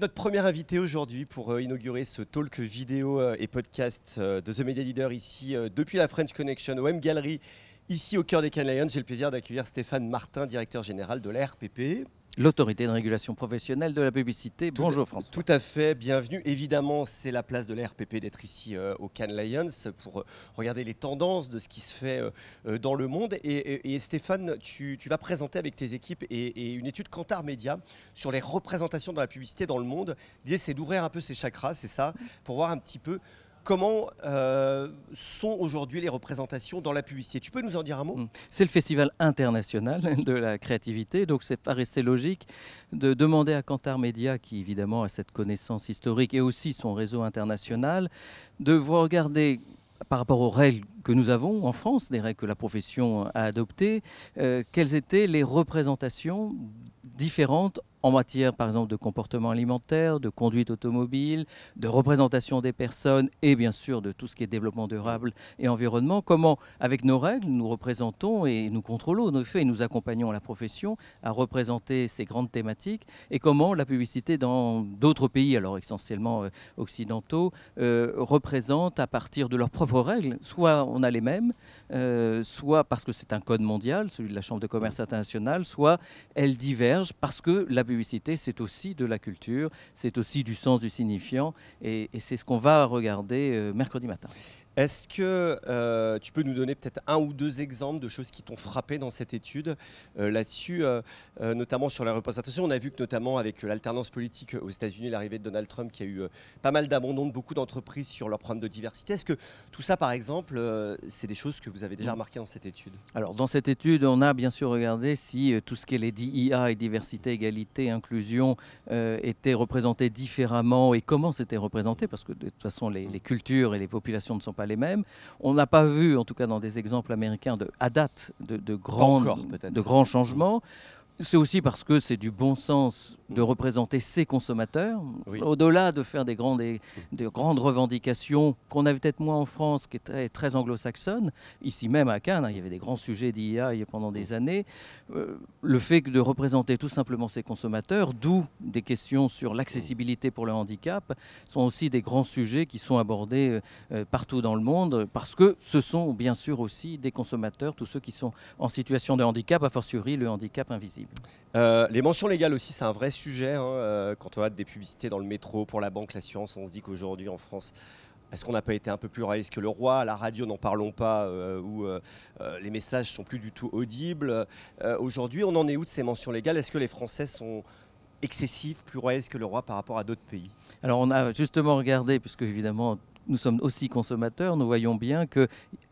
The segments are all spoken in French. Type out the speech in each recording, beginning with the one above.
notre premier invité aujourd'hui pour inaugurer ce talk vidéo et podcast de The Media Leader ici depuis la French Connection au M Gallery, ici au cœur des Cannes Lions. J'ai le plaisir d'accueillir Stéphane Martin, directeur général de la RPP. L'autorité de régulation professionnelle de la publicité. Bonjour François. Tout à fait, bienvenue. Évidemment, c'est la place de la RPP d'être ici au Cannes Lions pour regarder les tendances de ce qui se fait dans le monde. Et Stéphane, tu vas présenter avec tes équipes et une étude Kantar Media sur les représentations de la publicité dans le monde. L'idée, c'est d'ouvrir un peu ces chakras, c'est ça, pour voir un petit peu comment sont aujourd'hui les représentations dans la publicité. Tu peux nous en dire un mot ? C'est le festival international de la créativité, donc c'est paraissait logique de demander à Kantar Media, qui évidemment a cette connaissance historique et aussi son réseau international, de vous regarder par rapport aux règles que nous avons en France, des règles que la profession a adoptées, quelles étaient les représentations différentes en matière, par exemple, de comportement alimentaire, de conduite automobile, de représentation des personnes et bien sûr de tout ce qui est développement durable et environnement. Comment, avec nos règles, nous représentons et nous contrôlons nos faits et nous accompagnons la profession à représenter ces grandes thématiques et comment la publicité dans d'autres pays, alors essentiellement occidentaux, représente à partir de leurs propres règles. Soit on a les mêmes, soit parce que c'est un code mondial, celui de la Chambre de commerce internationale, soit elles divergent parce que la publicité, c'est aussi de la culture, c'est aussi du sens du signifiant, et c'est ce qu'on va regarder mercredi matin. Est-ce que tu peux nous donner peut-être un ou deux exemples de choses qui t'ont frappé dans cette étude là-dessus, notamment sur la représentation? On a vu que notamment avec l'alternance politique aux États-Unis, l'arrivée de Donald Trump, qui a eu pas mal d'abandon de beaucoup d'entreprises sur leur programme de diversité. Est-ce que tout ça, par exemple, c'est des choses que vous avez déjà remarquées dans cette étude? Alors, dans cette étude, on a bien sûr regardé si tout ce qui est les DEI et diversité, égalité, inclusion était représenté différemment et comment c'était représenté, parce que de toute façon, les cultures et les populations ne sont pas les mêmes. On n'a pas vu, en tout cas dans des exemples américains, à date, de grands changements. C'est aussi parce que c'est du bon sens de représenter ses consommateurs, au-delà de faire des grandes revendications qu'on avait peut-être moins en France, qui est très anglo-saxonne. Ici même à Cannes, il y avait des grands sujets d'IA pendant des années. Le fait de représenter tout simplement ses consommateurs, d'où des questions sur l'accessibilité pour le handicap, sont aussi des grands sujets qui sont abordés partout dans le monde, parce que ce sont bien sûr aussi des consommateurs, tous ceux qui sont en situation de handicap, a fortiori le handicap invisible. Les mentions légales aussi, c'est un vrai sujet. Quand on a des publicités dans le métro pour la banque, l'assurance, on se dit qu'aujourd'hui en France, est-ce qu'on n'a pas été un peu plus réaliste que le roi? À la radio, n'en parlons pas, où les messages sont plus du tout audibles. Aujourd'hui, on en est où de ces mentions légales? Est-ce que les Français sont excessifs, plus royalistes que le roi par rapport à d'autres pays? Alors on a justement regardé, puisque évidemment nous sommes aussi consommateurs, nous voyons bien que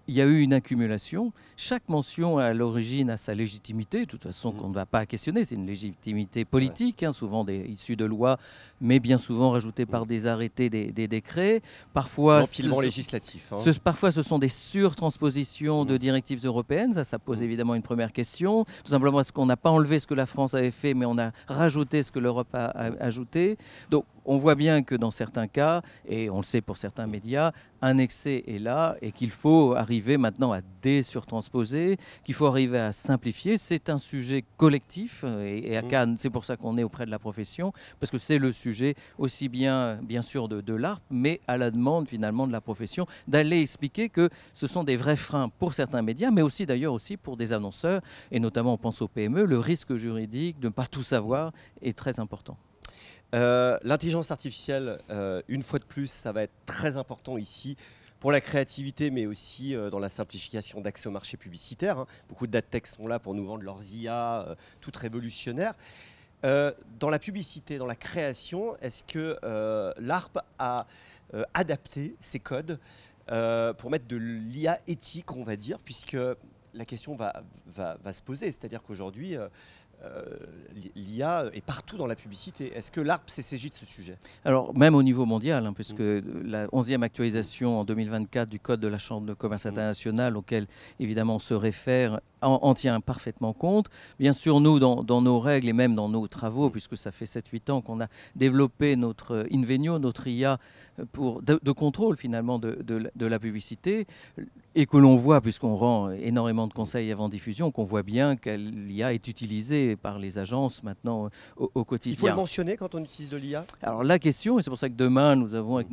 il y a eu une accumulation. Chaque mention à l'origine a sa légitimité, de toute façon qu'on ne va pas questionner, c'est une légitimité politique, souvent issue de lois, mais bien souvent rajoutée par des arrêtés, des décrets. Parfois, l'empilement législatif. Parfois, ce sont des surtranspositions de directives européennes. Ça pose évidemment une première question. Tout simplement, est-ce qu'on n'a pas enlevé ce que la France avait fait, mais on a rajouté ce que l'Europe a ajouté? Donc, on voit bien que dans certains cas, et on le sait pour certains médias, un excès est là et qu'il faut arriver maintenant à désurtransposer, qu'il faut arriver à simplifier. C'est un sujet collectif et à Cannes, c'est pour ça qu'on est auprès de la profession, parce que c'est le sujet aussi bien sûr de l'ARP, mais à la demande finalement de la profession, d'aller expliquer que ce sont des vrais freins pour certains médias, mais aussi d'ailleurs aussi pour des annonceurs, et notamment on pense aux PME, le risque juridique de ne pas tout savoir est très important. L'intelligence artificielle, une fois de plus, ça va être très important ici pour la créativité, mais aussi dans la simplification d'accès au marché publicitaire. Beaucoup de data tech sont là pour nous vendre leurs IA, toutes révolutionnaires. Dans la publicité, dans la création, est-ce que l'ARP a adapté ses codes pour mettre de l'IA éthique, on va dire, puisque la question va se poser, c'est-à-dire qu'aujourd'hui, l'IA est partout dans la publicité. Est-ce que l'ARP s'est saisi de ce sujet? Alors, même au niveau mondial, puisque la 11e actualisation en 2024 du Code de la Chambre de commerce internationale, auquel évidemment on se réfère, en tient parfaitement compte. Bien sûr, nous, dans nos règles et même dans nos travaux, puisque ça fait 7-8 ans qu'on a développé notre Invenio, notre IA de contrôle finalement de la publicité, et que l'on voit, puisqu'on rend énormément de conseils avant diffusion, qu'on voit bien que l'IA est utilisée par les agences maintenant au quotidien. Il faut le mentionner quand on utilise de l'IA? Alors la question, et c'est pour ça que demain nous avons avec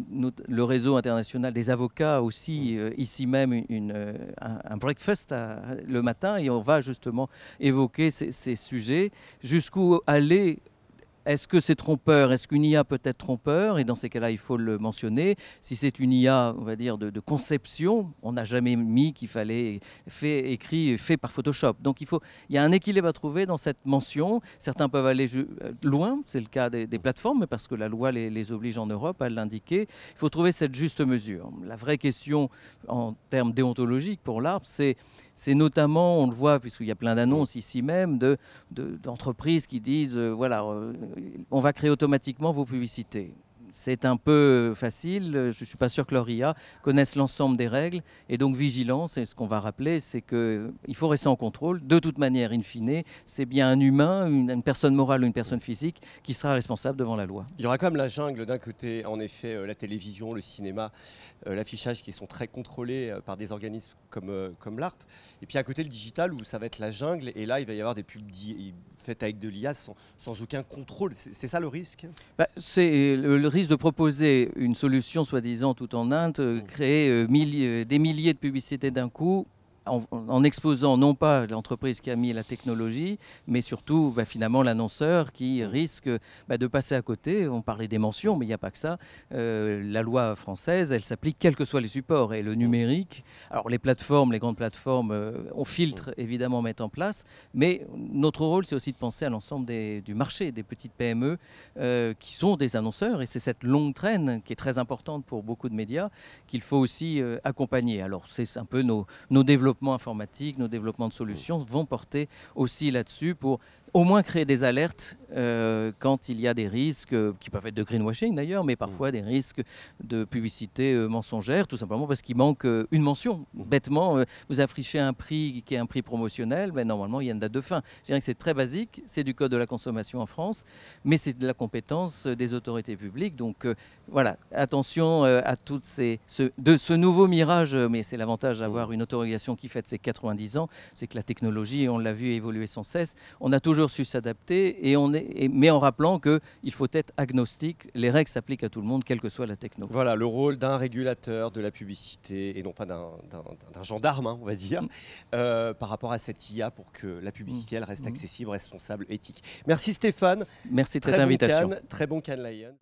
le réseau international des avocats aussi ici même un breakfast le matin, et on va justement évoquer ces sujets. Jusqu'où aller? Est-ce que c'est trompeur? Est-ce qu'une IA peut être trompeur? Et dans ces cas-là, il faut le mentionner. Si c'est une IA, on va dire, de conception, on n'a jamais mis qu'il fallait écrit par Photoshop. Donc il y a un équilibre à trouver dans cette mention. Certains peuvent aller loin, c'est le cas des plateformes, parce que la loi les oblige en Europe à l'indiquer. Il faut trouver cette juste mesure. La vraie question en termes déontologiques pour l'ARPE, c'est notamment, on le voit puisqu'il y a plein d'annonces ici même, d'entreprises qui disent voilà, on va créer automatiquement vos publicités. C'est un peu facile, je ne suis pas sûr que leur IA connaisse l'ensemble des règles, et donc vigilance, et ce qu'on va rappeler, c'est qu'il faut rester en contrôle. De toute manière, in fine, c'est bien un humain, une personne morale ou une personne physique qui sera responsable devant la loi. Il y aura quand même la jungle d'un côté, en effet, la télévision, le cinéma, l'affichage qui sont très contrôlés par des organismes comme l'ARPE, et puis à côté le digital où ça va être la jungle, et là il va y avoir des pubs faites avec de l'IA sans aucun contrôle. C'est ça le risque? C'est le risque de proposer une solution soi-disant tout en Inde, créer des milliers de publicités d'un coup, en exposant non pas l'entreprise qui a mis la technologie, mais surtout finalement l'annonceur qui risque de passer à côté. On parlait des mentions, mais il n'y a pas que ça. La loi française, elle s'applique quels que soient les supports. Et le numérique, alors les plateformes, les grandes plateformes, on filtre évidemment, mettre en place, mais notre rôle, c'est aussi de penser à l'ensemble du marché, des petites PME qui sont des annonceurs. Et c'est cette longue traîne qui est très importante pour beaucoup de médias qu'il faut aussi accompagner. Alors c'est un peu nos développements informatiques, nos développements de solutions vont porter aussi là-dessus pour au moins créer des alertes quand il y a des risques qui peuvent être de greenwashing d'ailleurs, mais parfois des risques de publicité mensongère, tout simplement parce qu'il manque une mention. Bêtement, vous affichez un prix qui est un prix promotionnel, mais normalement il y a une date de fin. Je dirais que c'est très basique, c'est du code de la consommation en France, mais c'est de la compétence des autorités publiques. Donc voilà, attention à toutes ce nouveau mirage, mais c'est l'avantage d'avoir une autorisation qui fête ses 90 ans, c'est que la technologie, on l'a vu évoluer sans cesse, on a toujours su s'adapter, mais en rappelant qu'il faut être agnostique, les règles s'appliquent à tout le monde, quelle que soit la techno. Voilà, le rôle d'un régulateur de la publicité, et non pas d'un gendarme, on va dire, par rapport à cette IA pour que la publicité elle reste accessible, responsable, éthique. Merci Stéphane. Merci de cette invitation. Très bon Cannes Lion.